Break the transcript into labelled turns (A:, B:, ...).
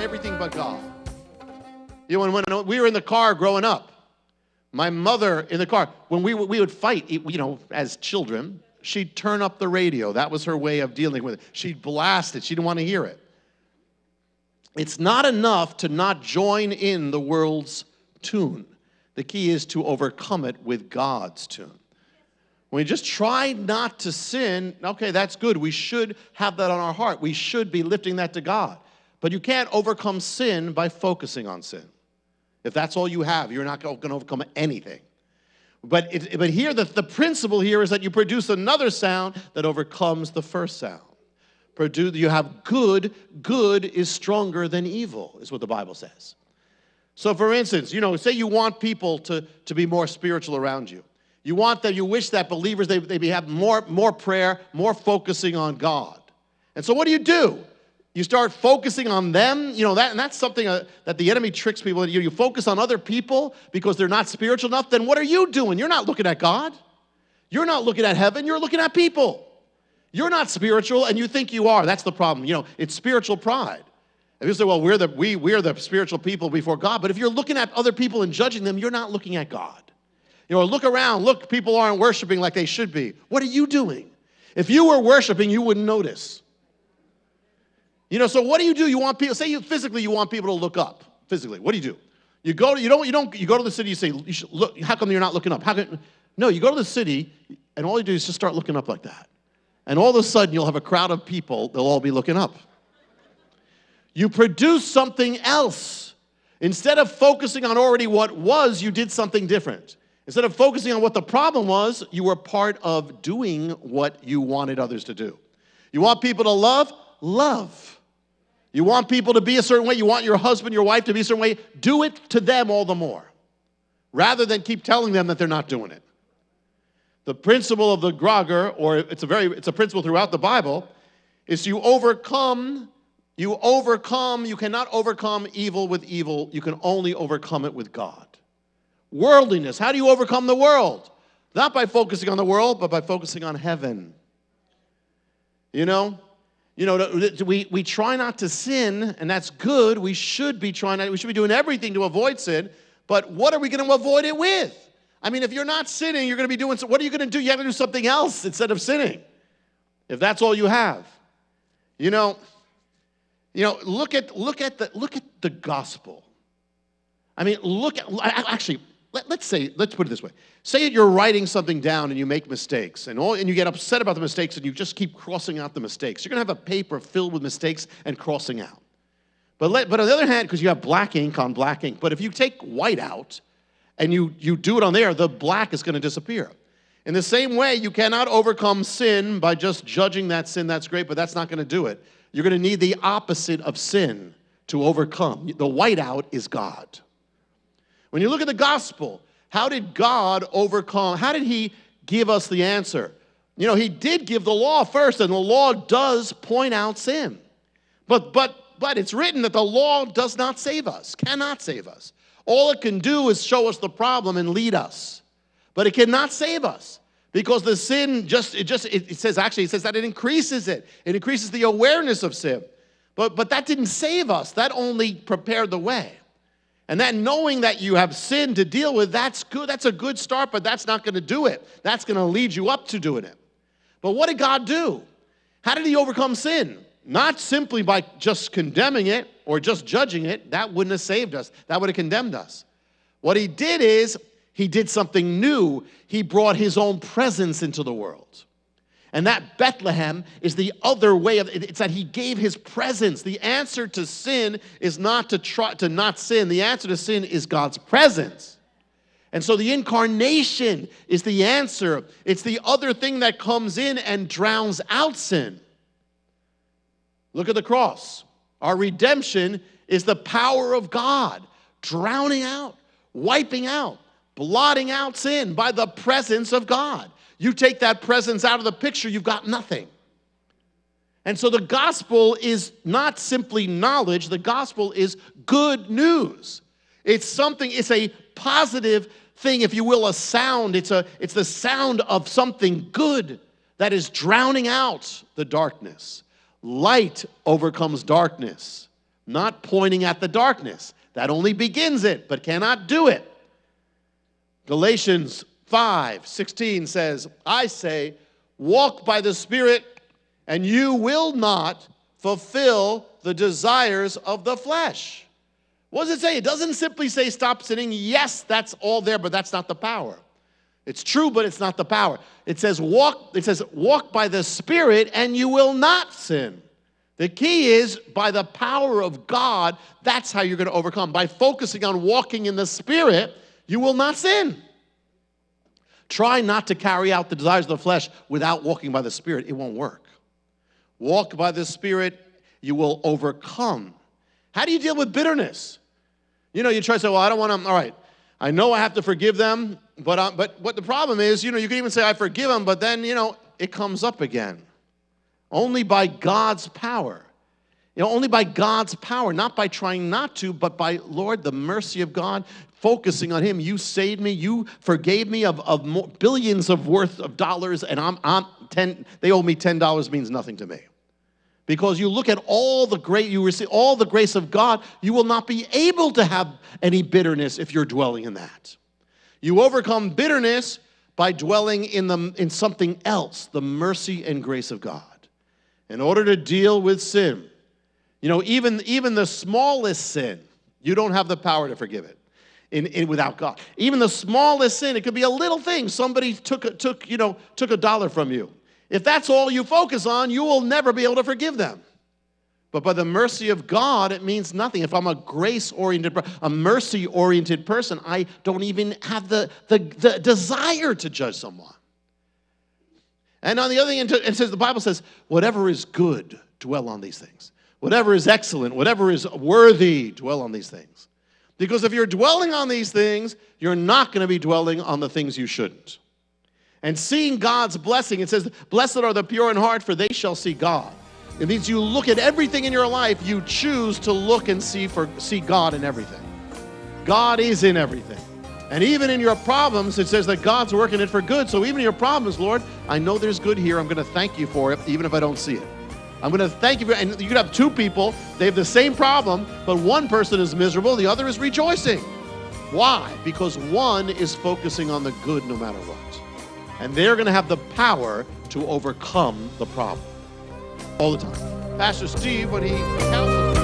A: everything but God. You know, when we were in the car growing up, my mother in the car, when we would fight, you know, as children, she'd turn up the radio. That was her way of dealing with it. She'd blast it. She didn't want to hear it. It's not enough to not join in the world's tune. The key is to overcome it with God's tune. When we just try not to sin, okay, that's good. We should have that on our heart. We should be lifting that to God. But you can't overcome sin by focusing on sin. If that's all you have, you're not going to overcome anything. But here, the principle here is that you produce another sound that overcomes the first sound. You have good. Good is stronger than evil, is what the Bible says. So, for instance, you know, say you want people to be more spiritual around you. You wish that believers, they have more prayer, more focusing on God. And so what do? You start focusing on them, you know, and that's something that the enemy tricks people. You focus on other people because they're not spiritual enough, then what are you doing? You're not looking at God. You're not looking at heaven. You're looking at people. You're not spiritual, and you think you are. That's the problem. You know, it's spiritual pride. And you say, well, we're the spiritual people before God. But if you're looking at other people and judging them, you're not looking at God. You know, look around. Look, people aren't worshiping like they should be. What are you doing? If you were worshiping, you wouldn't notice. You know, so what do? You want people, say physically you want people to look up. Physically, what do? You go to the city, you say, you should look, how come you're not looking up? No, you go to the city, and all you do is just start looking up like that. And all of a sudden, you'll have a crowd of people, they'll all be looking up. You produce something else. Instead of focusing on already what was, you did something different. Instead of focusing on what the problem was, you were part of doing what you wanted others to do. You want people to love? Love. You want people to be a certain way, you want your husband, your wife to be a certain way, do it to them all the more, rather than keep telling them that they're not doing it. The principle of the Grogger, or it's a principle throughout the Bible, is you cannot overcome evil with evil, you can only overcome it with God. Worldliness, how do you overcome the world? Not by focusing on the world, but by focusing on heaven. You know, we try not to sin, and that's good. We should be doing everything to avoid sin, but what are we going to avoid it with? I mean, if you're not sinning, you're going to be doing, what are you going to do? You have to do something else instead of sinning, if that's all you have. You know, look at the gospel. I mean, let's put it this way. Say you're writing something down and you make mistakes, and you get upset about the mistakes, and you just keep crossing out the mistakes. You're going to have a paper filled with mistakes and crossing out. But on the other hand, because you have black ink on black ink, but if you take white out and you do it on there, the black is going to disappear. In the same way, you cannot overcome sin by just judging that sin. That's great, but that's not going to do it. You're going to need the opposite of sin to overcome. The whiteout is God. When you look at the gospel, how did God overcome? How did he give us the answer? You know, he did give the law first, and the law does point out sin. But it's written that the law does not save us, cannot save us. All it can do is show us the problem and lead us. But it cannot save us, because the sin it says that it increases it. It increases the awareness of sin. But that didn't save us. That only prepared the way. And that knowing that you have sin to deal with, that's good. That's a good start, but that's not going to do it. That's going to lead you up to doing it. But what did God do? How did he overcome sin? Not simply by just condemning it or just judging it. That wouldn't have saved us. That would have condemned us. What he did is he did something new. He brought his own presence into the world. And that Bethlehem is the other way of it. It's that he gave his presence. The answer to sin is not to not sin. The answer to sin is God's presence. And so the incarnation is the answer. It's the other thing that comes in and drowns out sin. Look at the cross. Our redemption is the power of God drowning out, wiping out, blotting out sin by the presence of God. You take that presence out of the picture, you've got nothing. And so the gospel is not simply knowledge, the gospel is good news. It's a positive thing, if you will, a sound. It's the sound of something good that is drowning out the darkness. Light overcomes darkness. not pointing at the darkness. That only begins it, but cannot do it. Galatians 5:16 says, I say, walk by the Spirit, and you will not fulfill the desires of the flesh. What does it say? It doesn't simply say stop sinning. Yes, that's all there, but that's not the power. It's true, but it's not the power. It says walk by the Spirit, and you will not sin. The key is by the power of God, that's how you're going to overcome. By focusing on walking in the Spirit, you will not sin. Try not to carry out the desires of the flesh without walking by the Spirit. It won't work. Walk by the Spirit, you will overcome. How do you deal with bitterness? You try to say, well, I don't want to, all right, I know I have to forgive them, but what the problem is, you can even say I forgive them, but then, it comes up again. Only by God's power. Only by God's power, not by trying not to, but by, Lord, the mercy of God, focusing on Him. You saved me. You forgave me of billions of worth of dollars, and they owe me $10 means nothing to me. Because you look at you receive all the grace of God, you will not be able to have any bitterness if you're dwelling in that. You overcome bitterness by dwelling in something else, the mercy and grace of God. In order to deal with sin, even the smallest sin, you don't have the power to forgive it without God. Even the smallest sin, it could be a little thing. Somebody took $1 from you. If that's all you focus on, you will never be able to forgive them. But by the mercy of God, it means nothing. If I'm a grace-oriented, a mercy-oriented person, I don't even have the desire to judge someone. And on the other hand, the Bible says, whatever is good, dwell on these things. Whatever is excellent, whatever is worthy, dwell on these things. Because if you're dwelling on these things, you're not going to be dwelling on the things you shouldn't. And seeing God's blessing, it says, blessed are the pure in heart, for they shall see God. It means you look at everything in your life, you choose to look and see God in everything. God is in everything. And even in your problems, it says that God's working it for good. So even in your problems, Lord, I know there's good here. I'm going to thank you for it, even if I don't see it. I'm going to thank you for it. And you could have two people, they have the same problem, but one person is miserable, the other is rejoicing. Why? Because one is focusing on the good no matter what. And they're going to have the power to overcome the problem all the time. Pastor Steve, when he counsels